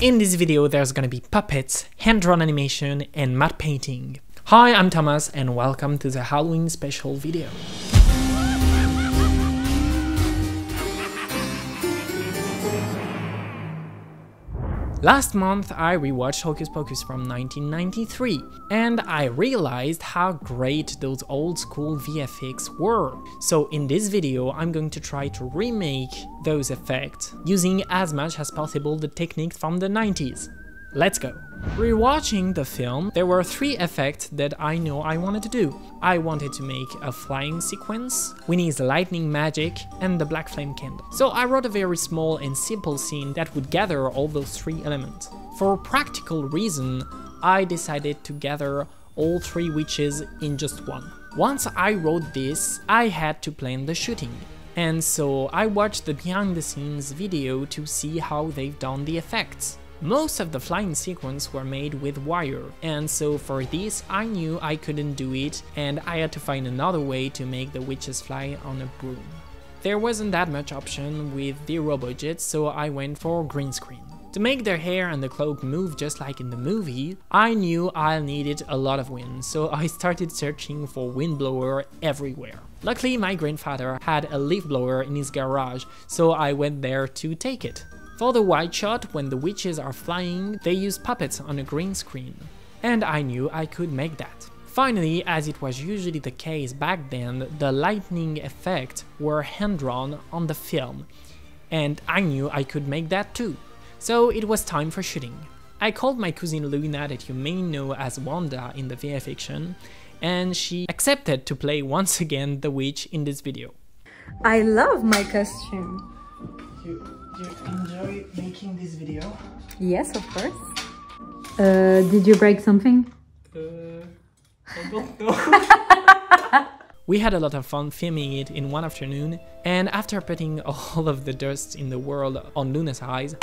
In this video there's gonna be puppets, hand-drawn animation and matte painting. Hi, I'm Thomas and welcome to the Halloween special video. Last month I rewatched Hocus Pocus from 1993 and I realized how great those old school VFX were. So in this video I'm going to try to remake those effects using as much as possible the techniques from the 90s. Let's go! Rewatching the film, there were three effects that I know I wanted to do. I wanted to make a flying sequence, Winnie's lightning magic, and the black flame candle. So I wrote a very small and simple scene that would gather all those three elements. For practical reason, I decided to gather all three witches in just one. Once I wrote this, I had to plan the shooting. And so I watched the behind the scenes video to see how they've done the effects. Most of the flying sequence were made with wire, and so for this I knew I couldn't do it and I had to find another way to make the witches fly on a broom. There wasn't that much option with zero budget, so I went for green screen. To make their hair and the cloak move just like in the movie, I knew I needed a lot of wind, so I started searching for wind blower everywhere. Luckily my grandfather had a leaf blower in his garage, so I went there to take it. For the wide shot, when the witches are flying, they use puppets on a green screen. And I knew I could make that. Finally, as it was usually the case back then, the lightning effects were hand-drawn on the film. And I knew I could make that too. So it was time for shooting. I called my cousin Luna, that you may know as Wanda in the VF fiction, and she accepted to play once again the witch in this video. I love my costume. Do you enjoy making this video? Yes, of course. Did you break something? I don't know. We had a lot of fun filming it in one afternoon, and after putting all of the dust in the world on Luna's eyes,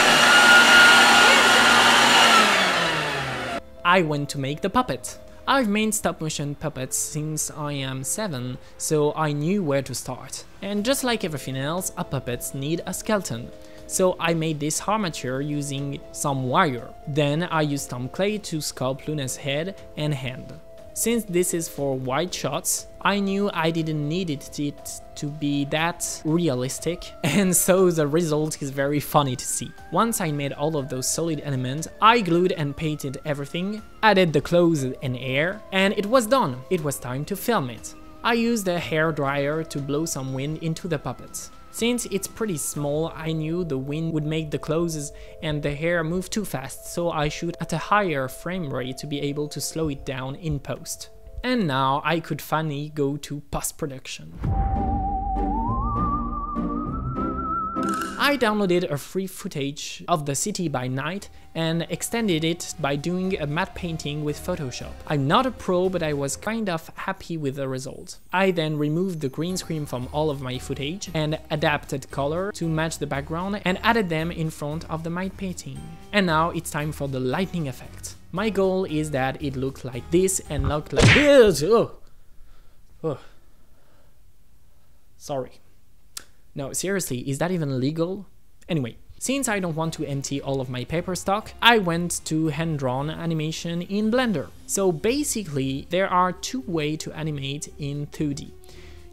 I went to make the puppet. I've made stop-motion puppets since I am 7, so I knew where to start. And just like everything else, a puppets need a skeleton. So I made this armature using some wire. Then I used some clay to sculpt Luna's head and hand. Since this is for wide shots, I knew I didn't need it to be that realistic, and so the result is very funny to see. Once I made all of those solid elements, I glued and painted everything, added the clothes and hair, and it was done. It was time to film it. I used a hair dryer to blow some wind into the puppets. Since it's pretty small, I knew the wind would make the clothes and the hair move too fast, so I shoot at a higher frame rate to be able to slow it down in post. And now I could finally go to post-production. I downloaded a free footage of the city by night and extended it by doing a matte painting with Photoshop. I'm not a pro, but I was kind of happy with the result. I then removed the green screen from all of my footage and adapted color to match the background and added them in front of the matte painting. And now it's time for the lightning effect. My goal is that it looks like this and not like this. Oh. Sorry. No, seriously, is that even legal? Anyway, since I don't want to empty all of my paper stock, I went to hand-drawn animation in Blender. So basically, there are two ways to animate in 2D.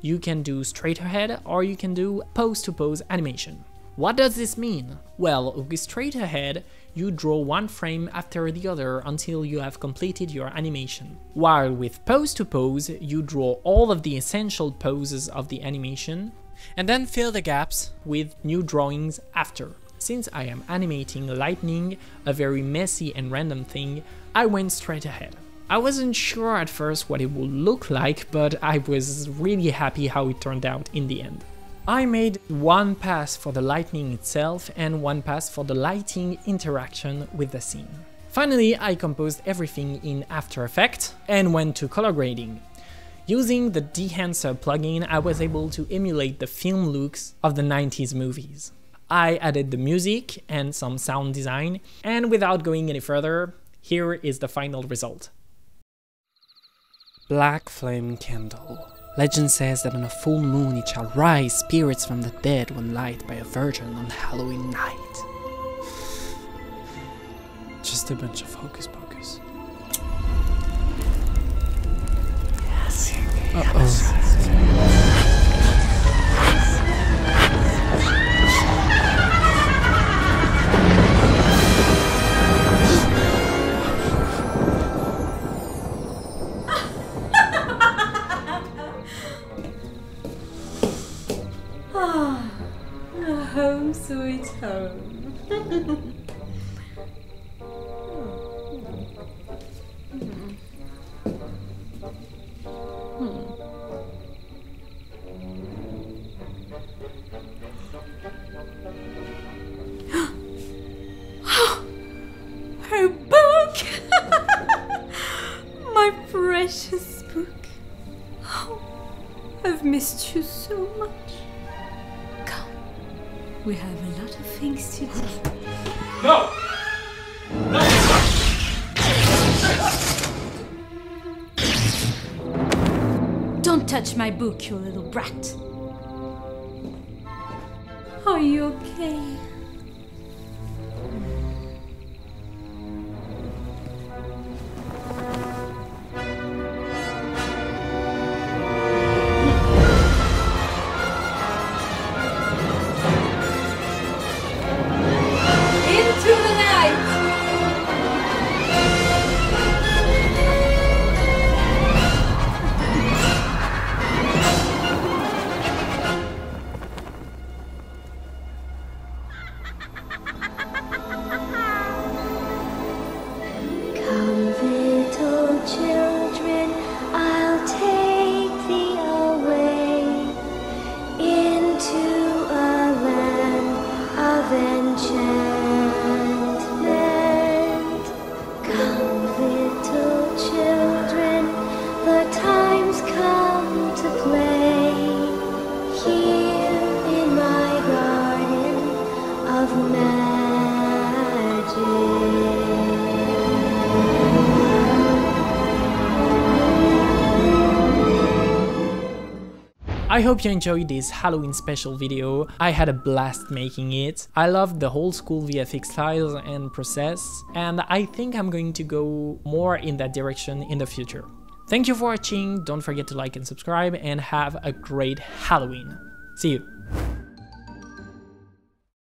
You can do straight ahead or you can do pose-to-pose animation. What does this mean? Well, with straight ahead, you draw one frame after the other until you have completed your animation. While with pose-to-pose, you draw all of the essential poses of the animation, and then fill the gaps with new drawings after. Since I am animating lightning, a very messy and random thing, I went straight ahead. I wasn't sure at first what it would look like, but I was really happy how it turned out in the end. I made one pass for the lightning itself and one pass for the lighting interaction with the scene. Finally, I composed everything in After Effects and went to color grading. Using the Dehancer plugin, I was able to emulate the film looks of the 90s movies. I added the music and some sound design, and without going any further, here is the final result. Black Flame Candle. Legend says that on a full moon it shall rise spirits from the dead when lighted by a virgin on Halloween night. just a bunch of hocus pocus. Home sweet home. Her book! My precious book. Oh, I've missed you so much. Come, we have a lot of things to do. No! Don't touch my book, you little brat. Are you okay? Into the night! Come, little children, I'll take thee away into a land of enchantment. Come, little children, the time's come to play here in my garden of magic. I hope you enjoyed this Halloween special video. I had a blast making it. I loved the whole school VFX styles and process, and I think I'm going to go more in that direction in the future. Thank you for watching, don't forget to like and subscribe, and have a great Halloween. See you!